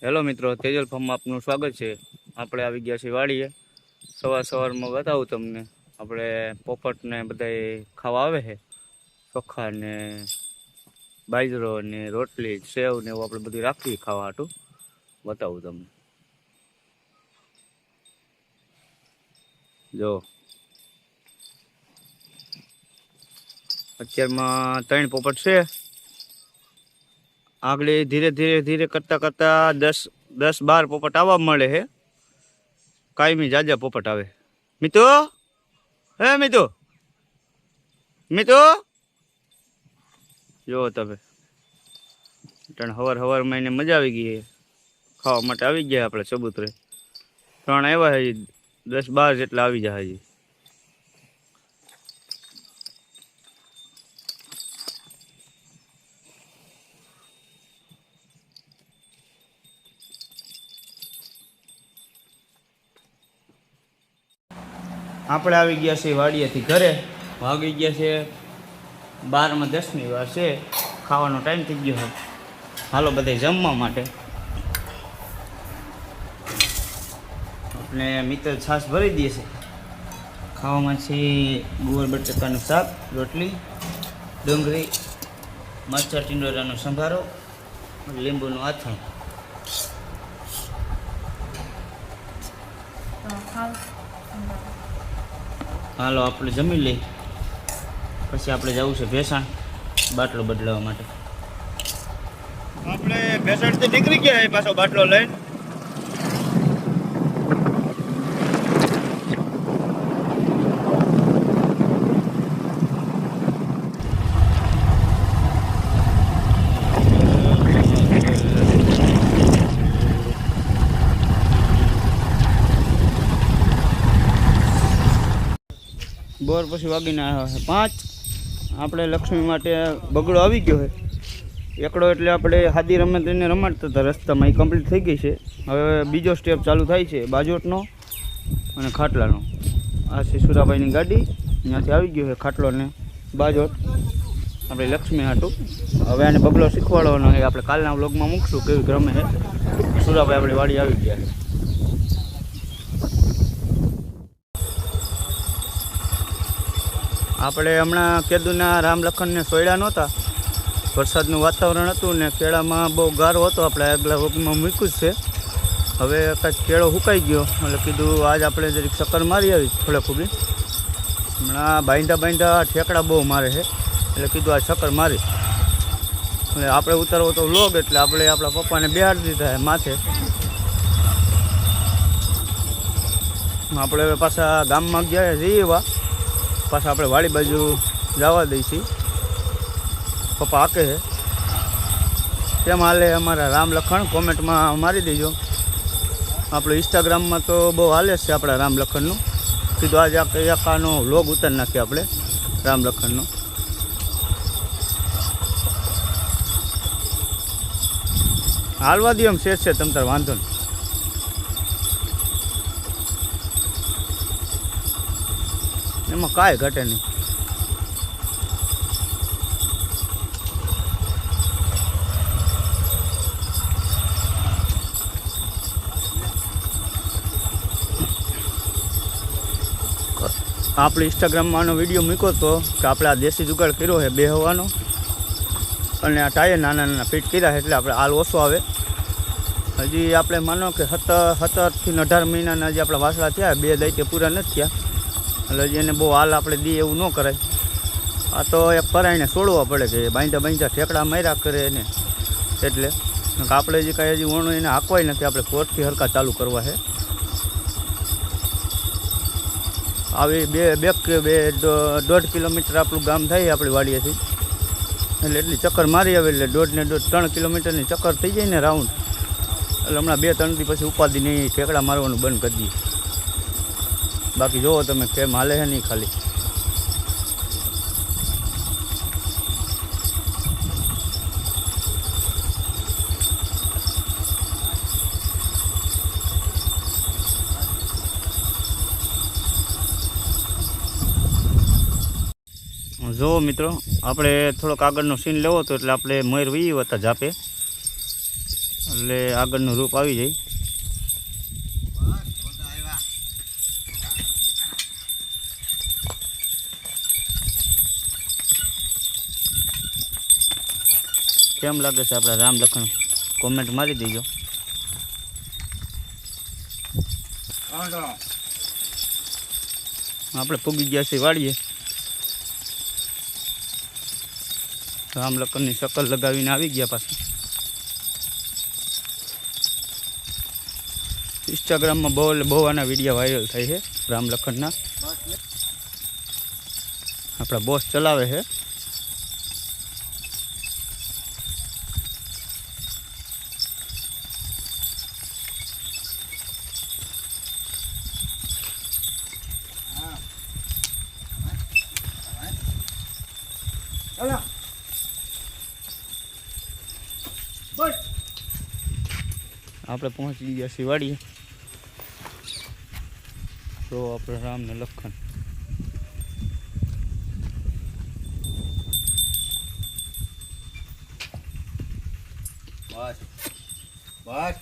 Hello મિત્રો, તેજલ ફાર્મમાં આપનું સ્વાગત છે। આપણે આવી ગયા છીએ વાડીએ। સવારમાં બતાવું તમને, આપણે પોપટ ને બધાય ખાવા આવે છે। ચોખા ને બાજરો ને રોટલી સેવ ને એવું આપણે બધું રાખીએ ખાવા હાટું। બતાવું તમને, જો અત્યારમાં 3 પોપટ છે। આગળ ધીરે ધીરે કરતા 10-12 પોપટ આવવા મળે છે। કાયમી જાજા પોપટ આવે। મિતુ, હે મિતુ, જો તમે હવાર એને મજા આવી ગઈ। ખાવા માટે આવી ગયા આપણે ચબૂતરે। 3 આવ્યા છે, 10-12 જેટલા આવી જાય હજી। આપણે આવી ગયા છીએ વાડીએથી ઘરે। વાગી ગયા છે 12:10ની વાર છે। ખાવાનો ટાઈમ થઈ ગયો છે। હાલો બધા જમવા માટે। આપણે મિત્ર છાશ ભરી દઈએ છે। ખાવામાં છે ગુવાર બટાકાનું શાક, રોટલી, ડુંગળી, મરચાં ટીંડોરાનો સંભારો, લીંબુનું આથણ। હાલો આપણે જમી લઈ, પછી આપણે જવું છે ભેસાણ બાટલો બદલાવવા માટે। આપણે ભેસાણથી નીકળી ગયા પાછો બાટલો લઈને। બોર પછી વાગીને આવ્યા છે 5। આપણે લક્ષ્મી માટે બગડો આવી ગયો છે એકડો, એટલે આપણે હાદી રમત એને રમાડતા હતા રસ્તામાં, એ કમ્પ્લીટ થઈ ગઈ છે। હવે બીજો સ્ટેપ ચાલુ થાય છે બાજોટનો અને ખાટલાનો। આ છે સુરાભાઈની ગાડી, ત્યાંથી આવી ગયો છે ખાટલો ને બાજોટ આપણે લક્ષ્મી હાટું। હવે આને બગડો શીખવાડવાનો છે, આપણે કાલના વ્લોગમાં મૂકશું કેવી રમે છે। સુરાભાઈ આપણી વાડી આવી ગયા છે। આપણે હમણાં કેદુના રામ લખનને સોયડા નહોતા, વરસાદનું વાતાવરણ હતું ને કેળામાં બહુ ગારો હતો। આપણે આગલા વગમાં મૂક્યું જ છે। હવે કાંઈક કેળો સુકાઈ ગયો એટલે કીધું આજ આપણે જરીક ચક્કર મારી આવી થોડે ખૂબી। હમણાં બાંધા ઠેકડા બહુ મારે છે એટલે કીધું આ ચક્કર મારી। એટલે આપણે ઉતારવો તો વ્લોગ, એટલે આપણે આપણા પપ્પાને બેહાડી દીધા માથે। આપણે હવે પાછા ગામમાં ગયા જઈએ એવા, પાછા આપણે વાડી બાજુ જવા દઈએ છીએ। પપ્પા હાકે છે કેમ હાલે અમારા રામ લખણ, કોમેન્ટમાં મારી દેજો। આપણે ઇન્સ્ટાગ્રામમાં તો બહુ હાલે છે આપણા રામ લખનનું। કીધું આજે આખાનો વ્લોગ ઉતારી નાખીએ આપણે રામ લખનનો। હાલવા દો એમ શેષ છે તમ તાર, વાંધો નહીં। એમાં કાંઈ ઘટે નહીં। આપણે ઇન્સ્ટાગ્રામમાં આનો વિડીયો મૂક્યો હતો કે આપણે આ દેશી જુગાડ કર્યો છે બેહવાનો, અને આ ટાયર નાના ફિટ કર્યા એટલે આપણે હાલ ઓછો આવે। હજી આપણે માનો કે 17થી 18 મહિનાના હજી આપણા વાસળા થયા, 2 દાયતે પૂરા નથી થયા, એટલે હજી એને બહુ હાલ આપણે દઈએ એવું ન કરાય। આ તો એક પરાઈને છોડવા પડે કે બાંધા ઠેકડા માર્યા કરે એને, એટલે આપણે હજી કાંઈ હજી વણું એને હાંકવાય નથી, આપણે કોર્ટથી હરકા ચાલુ કરવા છે। આવી 2.5 કિલોમીટર આપણું ગામ થાય આપણી વાડીએથી, એટલે એટલી ચક્કર મારી આવે એટલે 2.5-3 કિલોમીટરની ચક્કર થઈ જાય ને રાઉન્ડ। એટલે હમણાં 2-3 દી પછી ઉપાધિ નહીં ઠેકડા મારવાનું બંધ કરી દઈએ। બાકી જોવો તમે કેમ હાલે છે નહીં ખાલી। જો મિત્રો, આપણે થોડોક આગળનો સીન લેવો હતો એટલે આપણે મયુર વહી હતા જાપે। એટલે આગળનું રૂપ આવી જાય. કેમ લાગે છે આપણા રામ લખન કોમેન્ટ મારી દેજો. આપણે પૂગી ગયા છીએ વાડીએ. રામ લખનની શકલ લગાવીને આવી ગયા પાછા. ઇન્સ્ટાગ્રામમાં બહુ આના વિડીયો વાયરલ થાય છે રામ લખનના. આપણા બોસ ચલાવે છે. આપણે પહોંચી ગયા છીએ વાડીએ. તો આપણે રામ ને લખન બસ બસ